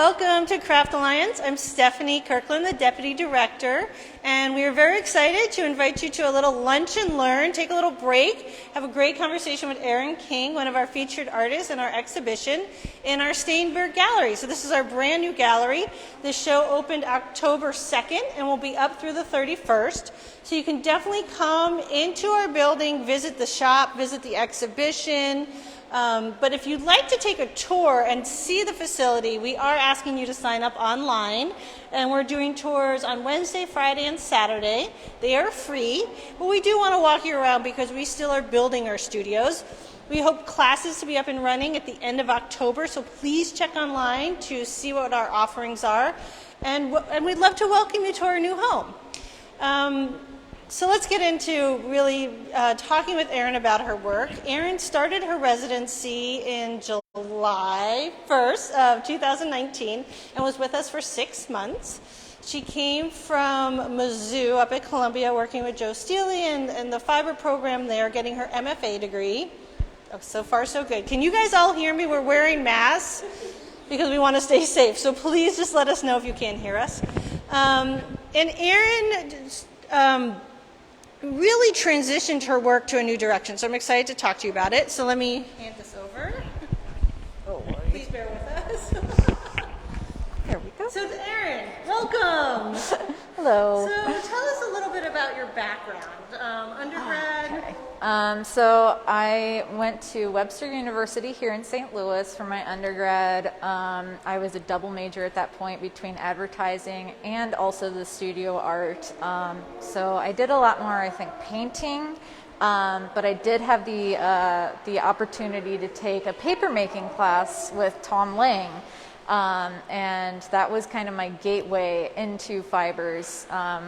welcome to Craft Alliance. I'm Stefanie Kirkland, the Deputy Director, and we are very excited to invite you to a little lunch and learn, take a little break, have a great conversation with Erin King, one of our featured artists in our exhibition in our Staenberg Gallery. So this is our brand new gallery. This show opened October 2nd and will be up through the 31st. So you can definitely come into our building, visit the shop, visit the exhibition. But if you'd like to take a tour and see the facility, we are asking you to sign up online. And we're doing tours on Wednesday, Friday, and Saturday. They are free, but we do want to walk you around because we still are building our studios. We hope classes to be up and running at the end of October, so please check online to see what our offerings are. And we'd love to welcome you to our new home. So let's get into really talking with Erin about her work. Erin started her residency in July 1st of 2019 and was with us for 6 months. She came from Mizzou up at Columbia working with Joe Steely and the fiber program there, getting her MFA degree. Oh, so far so good. Can you guys all hear me? We're wearing masks because we want to stay safe. So please just let us know if you can't hear us. And Erin really transitioned her work to a new direction, so I'm excited to talk to you about it. So let me hand this over. Oh, please bear with us. There we go. So Erin, welcome. Hello. So tell us a little bit about your background. Undergrad. Okay. So I went to Webster University here in St. Louis for my undergrad. I was a double major at that point between advertising and also the studio art. So I did a lot more, I think, painting, but I did have the opportunity to take a paper making class with Tom Lang. And that was kind of my gateway into fibers,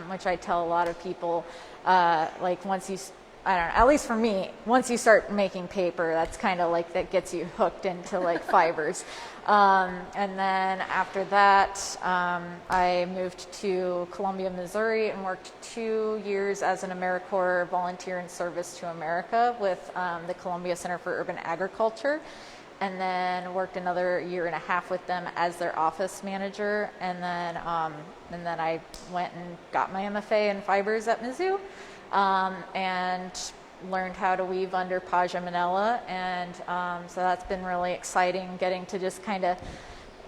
which I tell a lot of people, like once you, I don't know, at least for me, once you start making paper, that's kind of like, that gets you hooked into like fibers. And then after that, I moved to Columbia, Missouri and worked 2 years as an AmeriCorps volunteer in service to America with the Columbia Center for Urban Agriculture. And then worked another 1.5 years with them as their office manager. And then I went and got my MFA in fibers at Mizzou, and learned how to weave under Paja Manila. And so that's been really exciting, getting to just kind of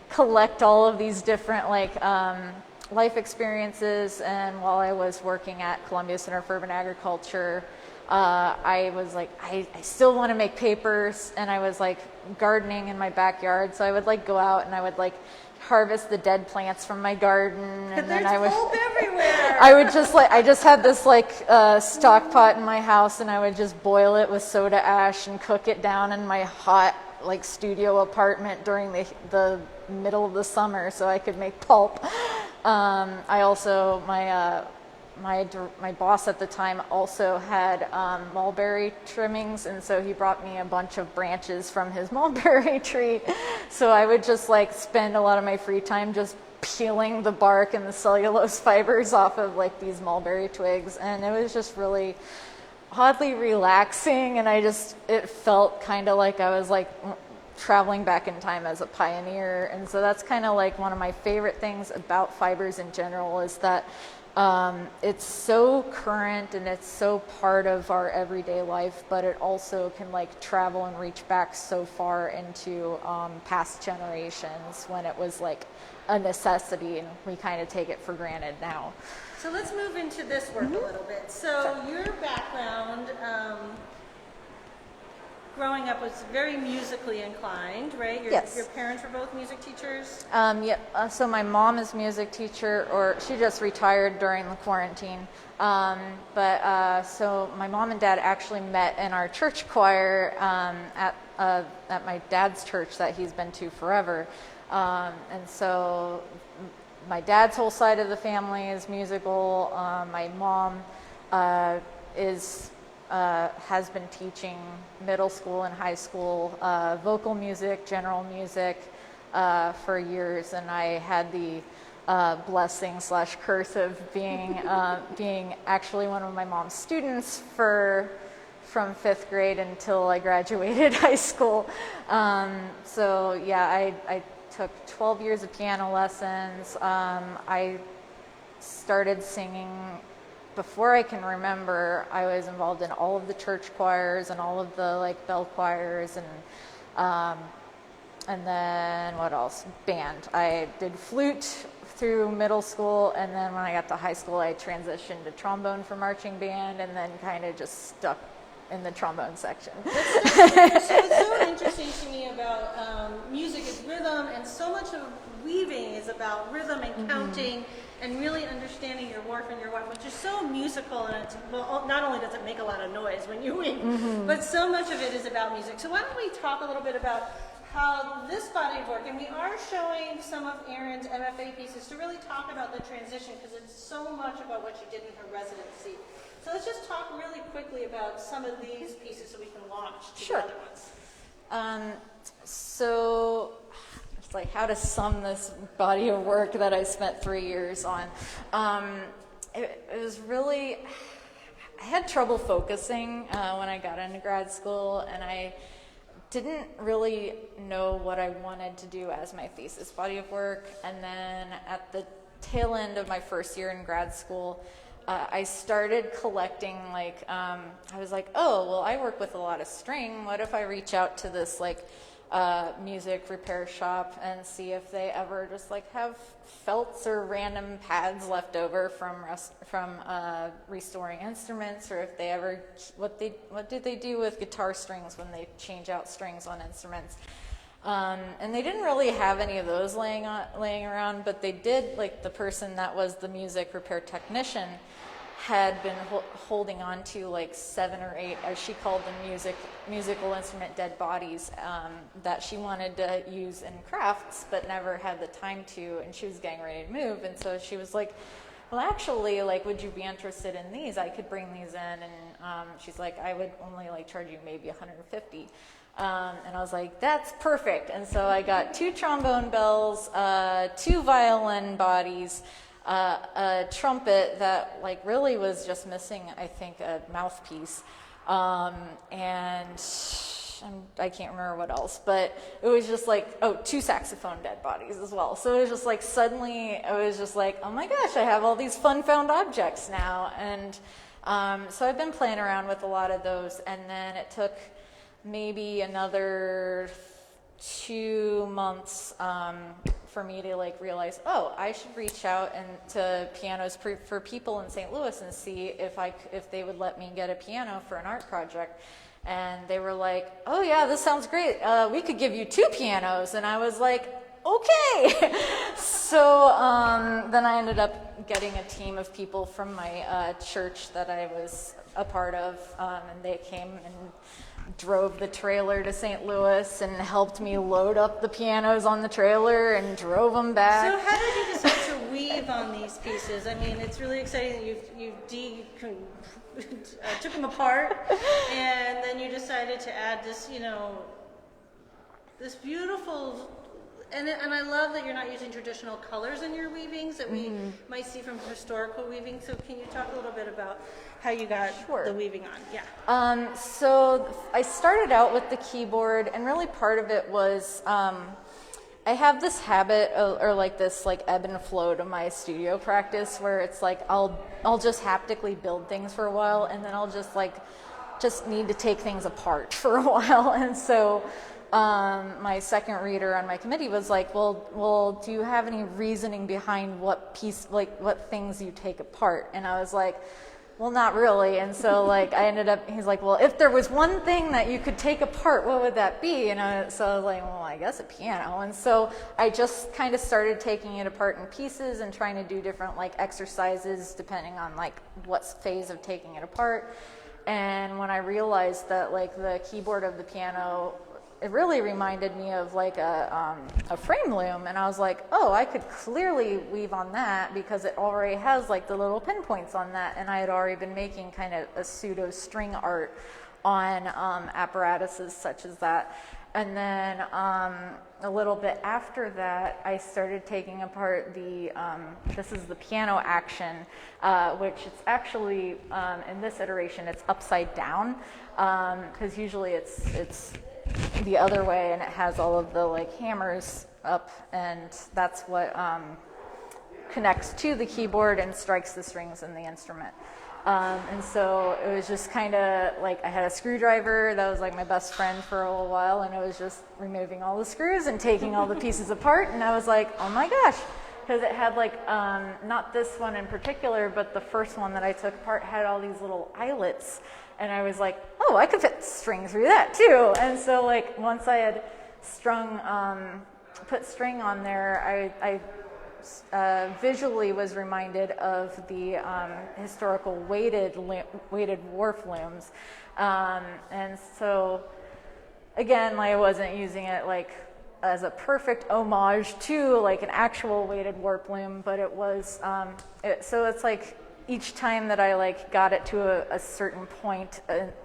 collect all of these different life experiences. And while I was working at Columbia Center for Urban Agriculture, I was like, I still want to make papers, and I was like gardening in my backyard, so I would like go out and I would like harvest the dead plants from my garden, and then I would pulp everywhere. I would just like, I just had this like stock pot in my house, and I would just boil it with soda ash and cook it down in my hot like studio apartment during the middle of the summer so I could make pulp. I also, my boss at the time also had mulberry trimmings, and so he brought me a bunch of branches from his mulberry tree. So I would just like spend a lot of my free time just peeling the bark and the cellulose fibers off of like these mulberry twigs, and it was just really oddly relaxing, and it felt kind of like I was like traveling back in time as a pioneer. And so that's kind of like one of my favorite things about fibers in general, is that it's so current and it's so part of our everyday life, but it also can like travel and reach back so far into past generations when it was like a necessity, and we kind of take it for granted now. So let's move into this work a little bit. So your background, growing up, was very musically inclined, right? Yes. Your parents were both music teachers? So my mom is a music teacher, or she just retired during the quarantine. So my mom and dad actually met in our church choir at my dad's church that he's been to forever. And so my dad's whole side of the family is musical. My mom has been teaching middle school and high school vocal music, general music for years, and I had the blessing/curse of being actually one of my mom's students for from 5th grade until I graduated high school. So yeah, I took 12 years of piano lessons. I started singing before I can remember. I was involved in all of the church choirs and all of the like bell choirs, and then what else? Band. I did flute through middle school, and then when I got to high school, I transitioned to trombone for marching band, and then kind of just stuck in the trombone section. So what's so interesting to me about music is rhythm, and so much of weaving is about rhythm and counting and really understanding your warp and your weft, which is so musical, and it's, well, not only does it make a lot of noise when you weave, but so much of it is about music. So why don't we talk a little bit about how this body of work, and we are showing some of Erin's MFA pieces to really talk about the transition, because it's so much about what she did in her residency. So let's just talk really quickly about some of these pieces so we can launch to the other ones. So it's like how to sum this body of work that I spent 3 years on. It was really, I had trouble focusing when I got into grad school, and I didn't really know what I wanted to do as my thesis body of work. And then at the tail end of my first year in grad school, I started collecting, like, I was like, oh, well, I work with a lot of string. What if I reach out to this, like, music repair shop and see if they ever just, like, have felts or random pads left over from restoring instruments, or if they ever, what do they do with guitar strings when they change out strings on instruments? And they didn't really have any of those laying around, but they did, like, the person that was the music repair technician had been holding on to like 7 or 8, as she called them, musical instrument dead bodies that she wanted to use in crafts but never had the time to, and she was getting ready to move. And so she was like, well, actually, like, would you be interested in these? I could bring these in. And she's like, I would only like charge you maybe $150. And I was like, that's perfect. And so I got 2 trombone bells, 2 violin bodies, a trumpet that like really was just missing, I think, a mouthpiece, and I can't remember what else, but it was just like, 2 saxophone dead bodies as well. So it was just like, suddenly it was just like, oh my gosh, I have all these fun found objects now. And so I've been playing around with a lot of those, and then it took maybe another 2 months for me to like realize, oh, I should reach out to pianos for people in St. Louis and see if they would let me get a piano for an art project. And they were like, oh yeah, this sounds great. We could give you 2 pianos. And I was like, okay. So then I ended up getting a team of people from my church that I was a part of, and they came and drove the trailer to St. Louis and helped me load up the pianos on the trailer and drove them back. So how did you decide to weave on these pieces? I mean, it's really exciting that you took them apart, and then you decided to add this, this beautiful, and I love that you're not using traditional colors in your weavings that we might see from historical weaving. So can you talk a little bit about how you got the weaving on? Yeah. So I started out with the keyboard, and really part of it was I have this habit or like this like ebb and flow to my studio practice, where it's like I'll just haptically build things for a while, and then I'll just need to take things apart for a while. And so my second reader on my committee was like, well, do you have any reasoning behind what things you take apart? And I was like, well, not really. And so like he's like, well, if there was one thing that you could take apart, what would that be? And so I was like, well, I guess a piano. And so I just kind of started taking it apart in pieces and trying to do different like exercises depending on like what phase of taking it apart. And when I realized that like the keyboard of the piano, it really reminded me of like a frame loom, and I was like, oh, I could clearly weave on that because it already has like the little pinpoints on that, and I had already been making kind of a pseudo string art on apparatuses such as that. And then a little bit after that, I started taking apart this is the piano action, which it's actually, in this iteration, it's upside down, because usually it's the other way, and it has all of the like hammers up, and that's what connects to the keyboard and strikes the strings in the instrument. And so it was just kind of like I had a screwdriver that was like my best friend for a little while, and it was just removing all the screws and taking all the pieces apart, and I was like, oh my gosh, because it had like, not this one in particular, but the first one that I took apart had all these little eyelets, and I was like, oh, I could fit string through that too. And so like once I had put string on there, I visually was reminded of the historical weighted wharf looms, and so again, like, I wasn't using it like as a perfect homage to like an actual weighted warp loom, but it was so it's like each time that I like got it to a certain point,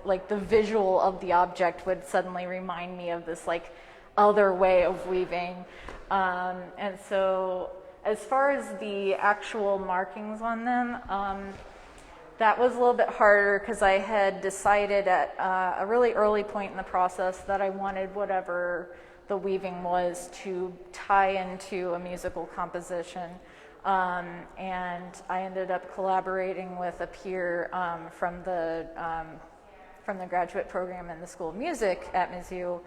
like the visual of the object would suddenly remind me of this like other way of weaving, and so as far as the actual markings on them, that was a little bit harder because I had decided at a really early point in the process that I wanted whatever the weaving was to tie into a musical composition. And I ended up collaborating with a peer from the graduate program in the School of Music at Mizzou,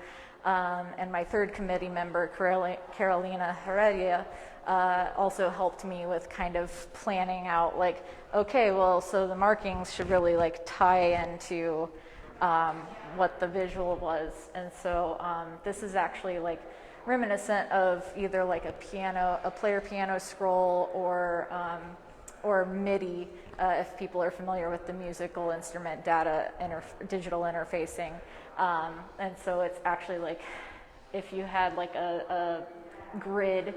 and my third committee member, Carolina Heredia, also helped me with kind of planning out like, okay, well, so the markings should really like tie into what the visual was. And so this is actually like reminiscent of either like a player piano scroll or MIDI, if people are familiar with the musical instrument data digital interfacing. And so it's actually like if you had like a grid,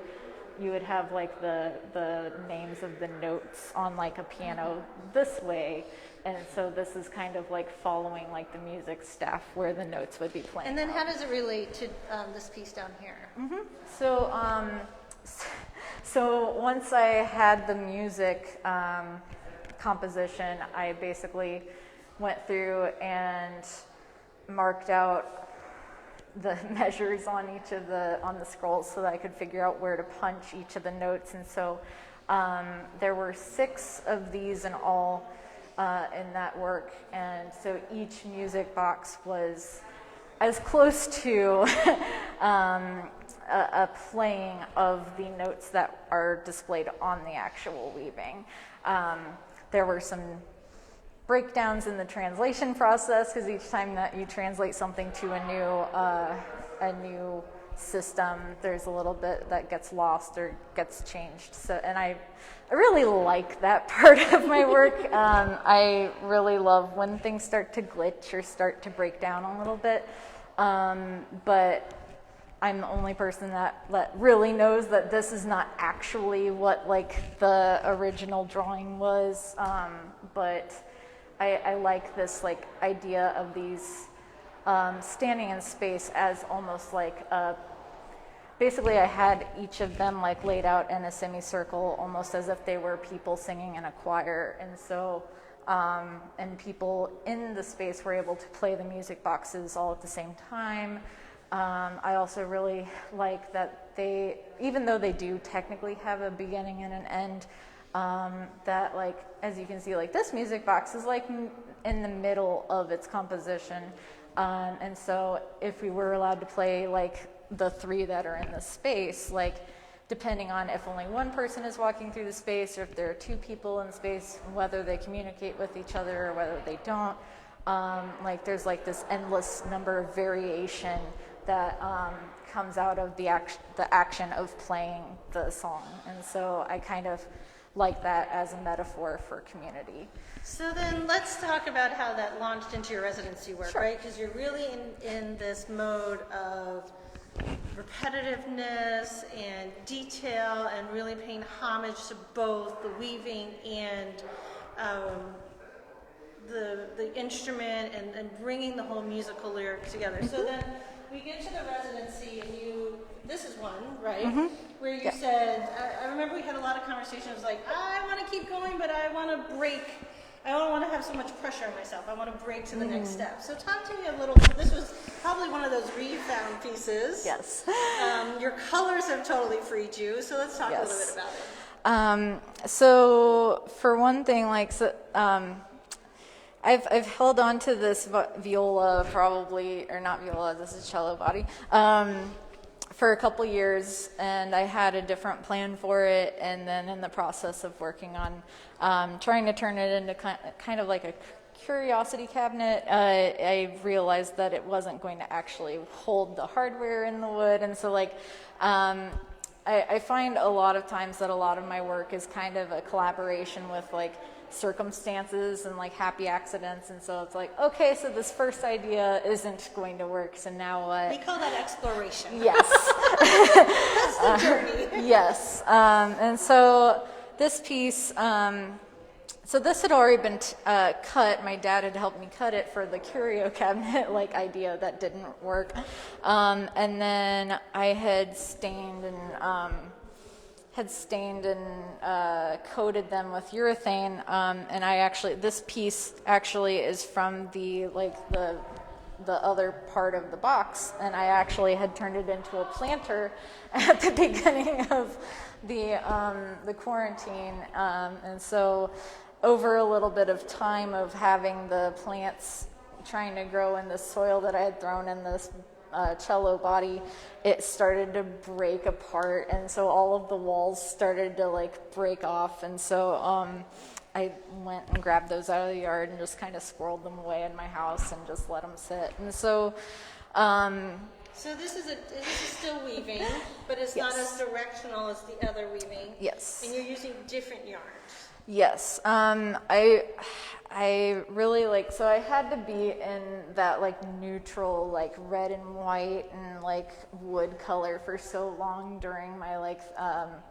you would have like the names of the notes on like a piano this way, and so this is kind of like following like the music staff where the notes would be playing. And then how does it relate to this piece down here? Mm-hmm. So once I had the music composition, I basically went through and marked out the measures on each of on the scrolls so that I could figure out where to punch each of the notes. And so there were 6 of these in all in that work, and so each music box was as close to a playing of the notes that are displayed on the actual weaving. There were some breakdowns in the translation process because each time that you translate something to a new system, there's a little bit that gets lost or gets changed. So, and I really like that part of my work. I really love when things start to glitch or start to break down a little bit. But I'm the only person that really knows that this is not actually what like the original drawing was. But I like this like idea of these standing in space as almost like basically I had each of them like laid out in a semicircle almost as if they were people singing in a choir, and so and people in the space were able to play the music boxes all at the same time. I also really like that they, even though they do technically have a beginning and an end, that like, as you can see, like this music box is like in the middle of its composition. And so if we were allowed to play like the 3 that are in the space, like depending on if only one person is walking through the space or if there are 2 people in space, whether they communicate with each other or whether they don't, like there's like this endless number of variation that comes out of the action of playing the song. And so I kind of like that as a metaphor for community. So then let's talk about how that launched into your residency work, Sure. right? Because you're really in this mode of repetitiveness and detail and really paying homage to both the weaving and the instrument and bringing the whole musical lyric together. So then we get to the residency and this is one, right? Where you Yeah. said, I remember we had a lot of conversations like, I want to keep going, but I want to break. I don't want to have so much pressure on myself. I want to break to the next step. So talk to me a little, this was probably one of those refound pieces. Yes. Your colors have totally freed you, so let's talk a little bit about it. So for one thing, like, I've held on to this viola probably, or not viola, this is cello body, for a couple years, and I had a different plan for it, and then in the process of working on trying to turn it into kind of like a curiosity cabinet, I realized that it wasn't going to actually hold the hardware in the wood, and so like I find a lot of times that a lot of my work is kind of a collaboration with like circumstances and like happy accidents, and so it's like, okay, so this first idea isn't going to work, so now what? We call that exploration. Yes. That's the journey. Yes. And so this piece, so this had already been cut. My dad had helped me cut it for the curio cabinet like idea that didn't work. And then I had stained and coated them with urethane. And this piece actually is from the other part of the box, and I actually had turned it into a planter at the beginning of the quarantine, and so over a little bit of time of having the plants trying to grow in the soil that I had thrown in this cello body, it started to break apart, and so all of the walls started to like break off, and so I went and grabbed those out of the yard and just kind of squirreled them away in my house and just let them sit. And so so this is still weaving, but it's not as directional as the other weaving. Yes. And you're using different yarns. Yes. I really so I had to be in that like neutral, like red and white and like wood color for so long during my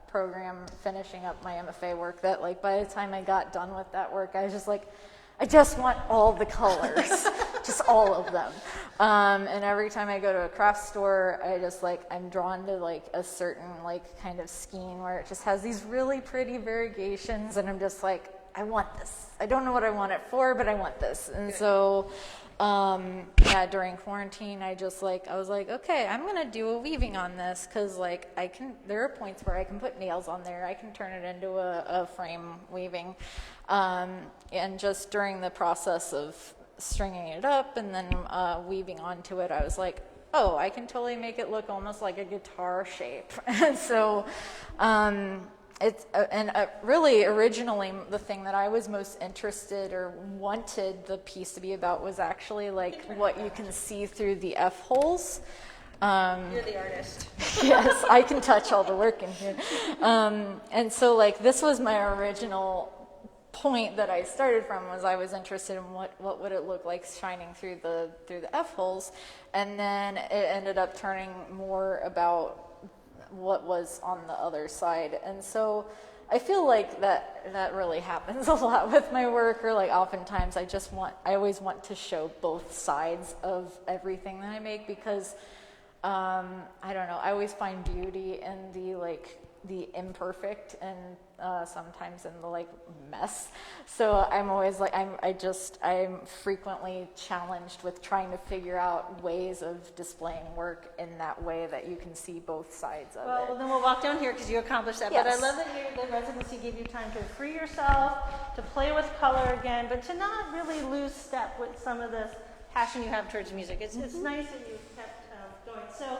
program finishing up my MFA work that like by the time I got done with that work, I was just like, I just want all the colors, just all of them. And every time I go to a craft store, I just I'm drawn to like a certain like kind of skein where it just has these really pretty variegations, and I'm just like, I want this. I don't know what I want it for, but I want this. And so, during quarantine, I was like, okay, I'm gonna do a weaving on this, because there are points where I can put nails on there. I can turn it into a frame weaving. And just during the process of stringing it up and then weaving onto it, I was like, oh, I can totally make it look almost like a guitar shape. And so, really originally the thing that I was most interested or wanted the piece to be about was actually what you can see through the F-holes. You're the artist. Yes, I can touch all the work in here. And so this was my original point that I started from, was I was interested in what would it look like shining through the F-holes, and then it ended up turning more about what was on the other side. And so I feel like that really happens a lot with my work, or oftentimes I always want to show both sides of everything that I make, because I don't know, I always find beauty in the imperfect and sometimes in the mess. So I'm always I'm frequently challenged with trying to figure out ways of displaying work in that way that you can see both sides of it. Well, then we'll walk down here because you accomplished that. Yes. But I love that the residency gave you time to free yourself, to play with color again, but to not really lose step with some of the passion you have towards music. It's nice that you kept going. So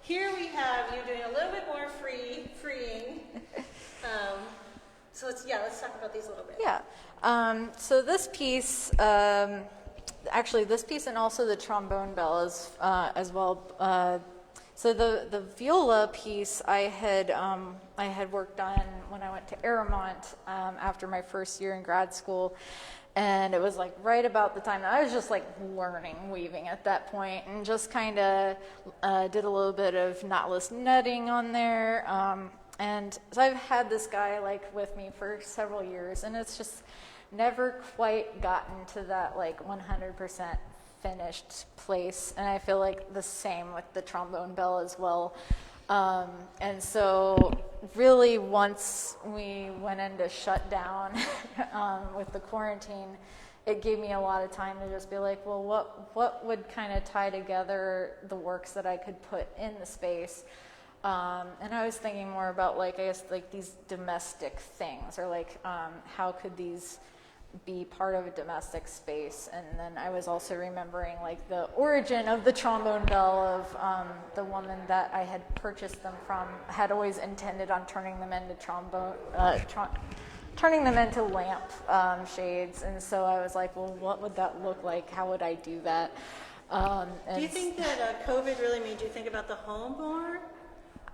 here we have you doing a little bit more freeing. So let's talk about these a little bit. Yeah. So this piece, actually this piece, and also the trombone bells as well. So the viola piece I had worked on when I went to Aramont after my first year in grad school. And it was right about the time that I was just learning weaving at that point, and just kind of did a little bit of knotless netting on there. And so I've had this guy with me for several years, and it's just never quite gotten to that 100% finished place. And I feel like the same with the trombone bell as well. And so really once we went into shutdown with the quarantine, it gave me a lot of time to just be like, well, what would kind of tie together the works that I could put in the space? And I was thinking more about like, I guess like these domestic things, or like how could these be part of a domestic space. And then I was also remembering like the origin of the trombone bell of the woman that I had purchased them from had always intended on turning them into turning them into lamp shades. And so I was like, well, what would that look like? How would I do that? Do you think that COVID really made you think about the home more?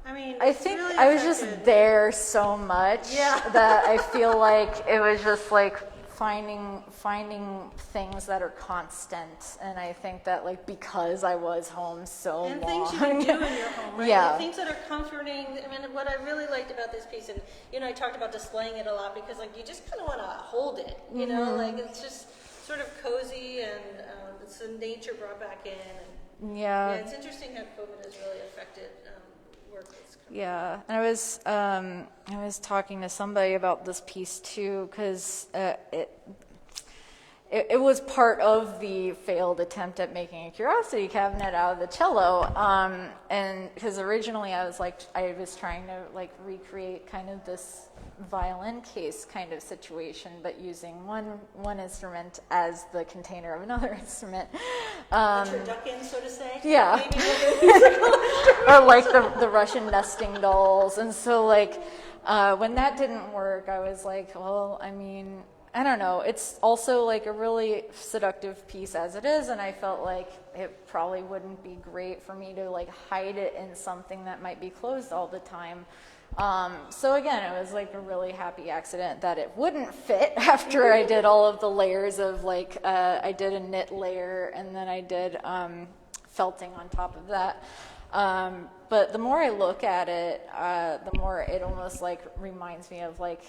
I mean, I think really I was just there so much that I feel like it was just like finding things that are constant. And I think that like because I was home so long. And things you can do in your home, right? Yeah. Like, things that are comforting. I mean, what I really liked about this piece, and I talked about displaying it a lot because like you just kind of want to hold it, you know, like it's just sort of cozy, and it's the nature brought back in. And, yeah, it's interesting how COVID has really affected work that's coming. Yeah, and I was talking to somebody about this piece too, because it was part of the failed attempt at making a curiosity cabinet out of the cello, and because originally I was trying to like recreate kind of this violin case kind of situation, but using one instrument as the container of another instrument. Turducken, so to say. Yeah. Or like the Russian nesting dolls. And so like when that didn't work, I was like, well, I mean, I don't know. It's also like a really seductive piece as it is, and I felt like it probably wouldn't be great for me to like hide it in something that might be closed all the time. So again, it was like a really happy accident that it wouldn't fit after I did all of the layers of like, I did a knit layer, and then I did felting on top of that. But the more I look at it, the more it almost like reminds me of like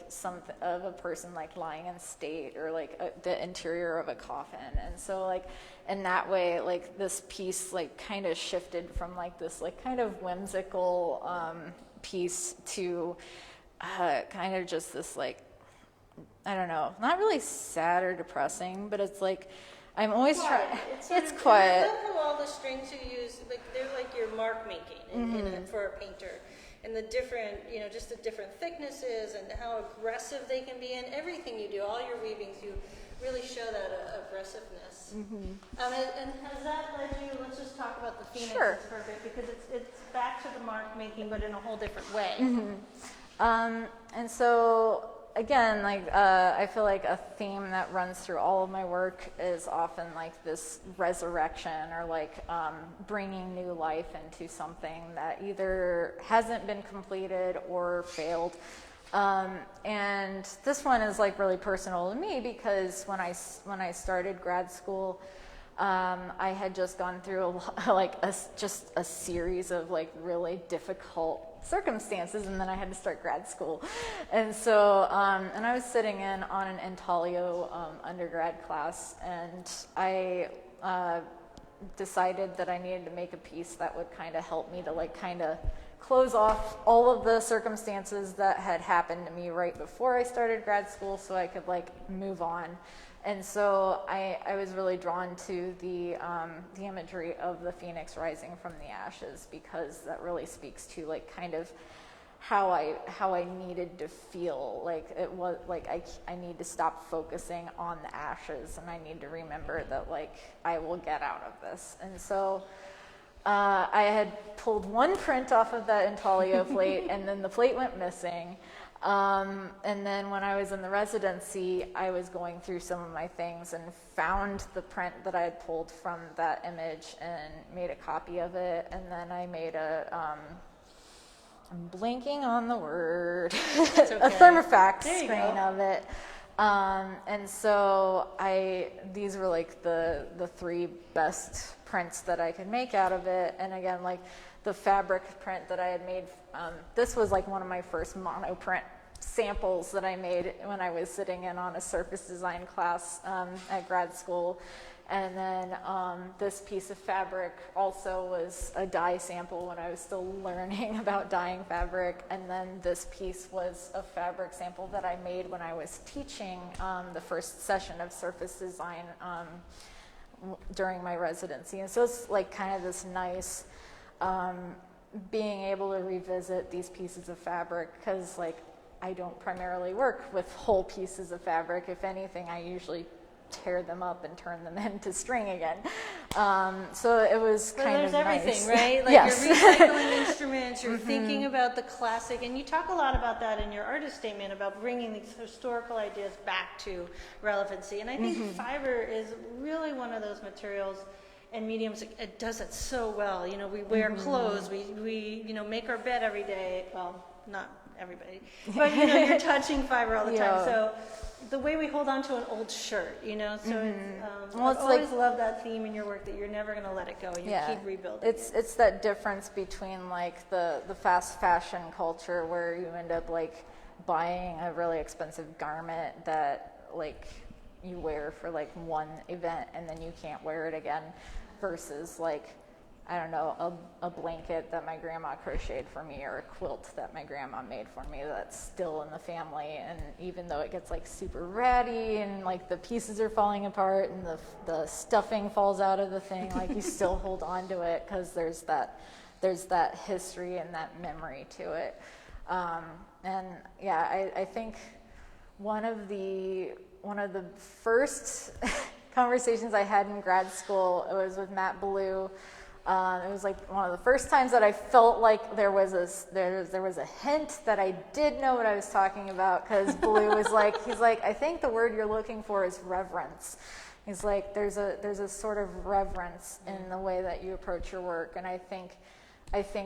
of a person like lying in state, or like the interior of a coffin. And so like in that way, like this piece like kind of shifted from like this like kind of whimsical piece to kind of just this like, I don't know, not really sad or depressing, but it's like I'm always trying. It's quiet. I love how all the strings you use, like they're like your mark making for a painter, and the different, just the different thicknesses and how aggressive they can be in everything you do. All your weavings, you really show that aggressiveness. And has that led you? Let's just talk about the Phoenix. Sure. It's perfect because it's back to the mark making, but in a whole different way. And so again, like I feel like a theme that runs through all of my work is often like this resurrection, or like bringing new life into something that either hasn't been completed or failed. And this one is like really personal to me because when I started grad school, I had just gone through just a series of like really difficult circumstances, and then I had to start grad school. And so, and I was sitting in on an Intaglio undergrad class, and I decided that I needed to make a piece that would kind of help me to like kind of close off all of the circumstances that had happened to me right before I started grad school, so I could like move on. And so I was really drawn to the imagery of the phoenix rising from the ashes, because that really speaks to like kind of how I needed to feel. Like it was like I need to stop focusing on the ashes, and I need to remember that like I will get out of this. And so I had pulled one print off of that intaglio plate, and then the plate went missing. And then when I was in the residency, I was going through some of my things and found the print that I had pulled from that image and made a copy of it. And then I made I'm blanking on the word, okay. A thermofax screen of it. And so these were like the three best prints that I could make out of it. And again, like the fabric print that I had made, this was like one of my first monoprint samples that I made when I was sitting in on a surface design class at grad school. And then this piece of fabric also was a dye sample when I was still learning about dyeing fabric. And then this piece was a fabric sample that I made when I was teaching the first session of surface design during my residency. And so it's like kind of this nice being able to revisit these pieces of fabric, because like I don't primarily work with whole pieces of fabric. If anything, I usually tear them up and turn them into string again. So it was kind of nice. There's everything, right? Like yes. you're recycling instruments, you're thinking about the classic, and you talk a lot about that in your artist statement about bringing these historical ideas back to relevancy. And I think fiber is really one of those materials and mediums. It does it so well. You know, we wear clothes, we you know, make our bed every day. Well, not everybody, but you know, you're touching fiber all the time. So the way we hold on to an old shirt, you know, so it's, I've always loved that theme in your work, that you're never going to let it go, and you keep rebuilding. It's that difference between like the fast fashion culture where you end up like buying a really expensive garment that like you wear for like one event and then you can't wear it again, versus like, I don't know, a blanket that my grandma crocheted for me, or a quilt that my grandma made for me that's still in the family. And even though it gets like super ratty and like the pieces are falling apart and the stuffing falls out of the thing, like you still hold on to it because there's that history and that memory to it. And yeah, I think one of the first conversations I had in grad school, it was with Matt Blue. It was like one of the first times that I felt like there was a hint that I did know what I was talking about, because Blue was like, he's like, I think the word you're looking for is reverence. He's like, there's a sort of reverence in the way that you approach your work, and I think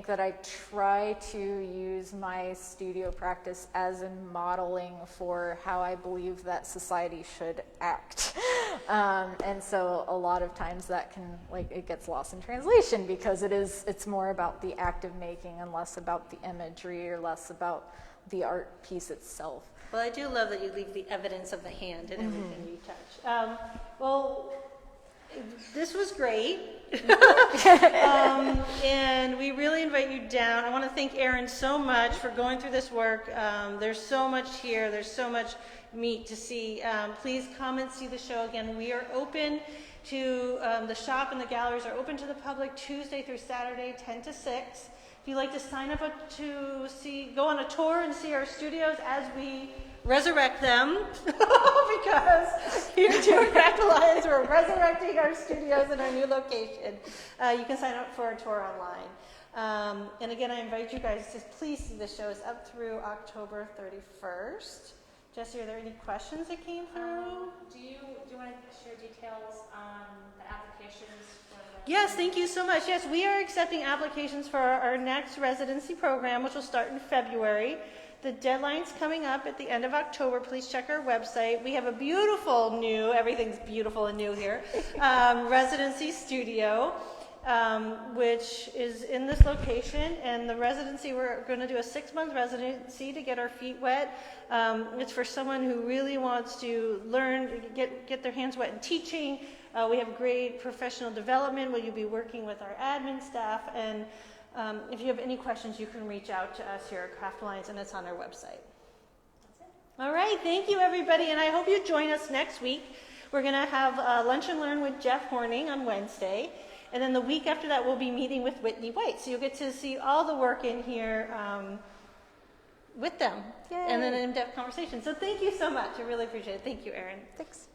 that I try to use my studio practice as a modeling for how I believe that society should act. And so a lot of times that can, like, it gets lost in translation, because it's more about the act of making and less about the imagery, or less about the art piece itself. Well, I do love that you leave the evidence of the hand in everything you touch. Well, this was great. And we really invite you down. I want to thank Erin so much for going through this work. There's so much here. There's so much meat to see. Please come and see the show again. We are open to, the shop and the galleries are open to the public Tuesday through Saturday, 10 to 6. If you'd like to sign up to go on a tour and see our studios as we resurrect them, because here too at Craft Alliance, we're resurrecting our studios in our new location. You can sign up for a tour online. And again, I invite you guys to please see the shows up through October 31st. Jesse, are there any questions that came through? Do you want to share details on the applications? Yes, thank you so much. Yes, we are accepting applications for our next residency program, which will start in February. The deadline's coming up at the end of October. Please check our website. We have a beautiful new, everything's beautiful and new here, residency studio, which is in this location. And the residency, we're going to do a 6-month residency to get our feet wet. It's for someone who really wants to learn, get their hands wet in teaching. We have great professional development where you'll be working with our admin staff. And if you have any questions, you can reach out to us here at Craft Alliance, and it's on our website. That's it. All right, thank you, everybody, and I hope you join us next week. We're going to have Lunch and Learn with Jeff Horning on Wednesday, and then the week after that, we'll be meeting with Whitney White. So you'll get to see all the work in here with them. Yay. And then an in-depth conversation. So thank you so much. I really appreciate it. Thank you, Erin. Thanks.